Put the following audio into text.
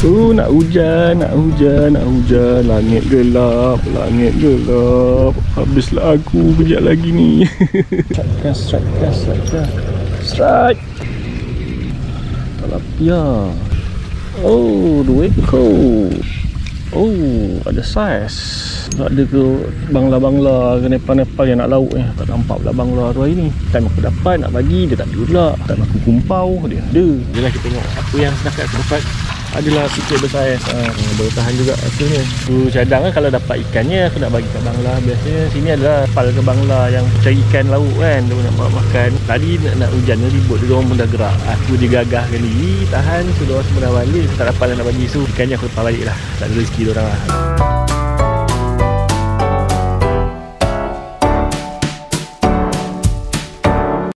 Nak hujan, nak hujan, nak hujan. Langit gelap, langit gelap. Habislah aku kejap lagi ni. Strike. Tilapia. Oh, 2 ekor. Oh, ada saiz. Tak ada ke bangla-bangla ke Nepal-Nepal yang nak laut ni. Tak nampak pula bangla tu hari ni. Time aku dapat nak bagi, dia tak ada pula. Time aku kumpau, dia ada. Jelah kita tengok apa yang setakat aku dapat adalah sikit bersaiz. Bertahan juga hasilnya. Aku cadang kan kalau dapat ikannya aku nak bagi kat bangla. Biasanya sini adalah pal ke bangla yang cari ikan laut kan. Dia nak bawa makan. Tadi nak hujan ni ribut dia orang pun dah gerak. Aku digagahkan diri, tahan, sudah semua dah balik. Tak dapat nak bagi, so ikannya aku lepas balik lah. Tak ada rezeki dia orang lah.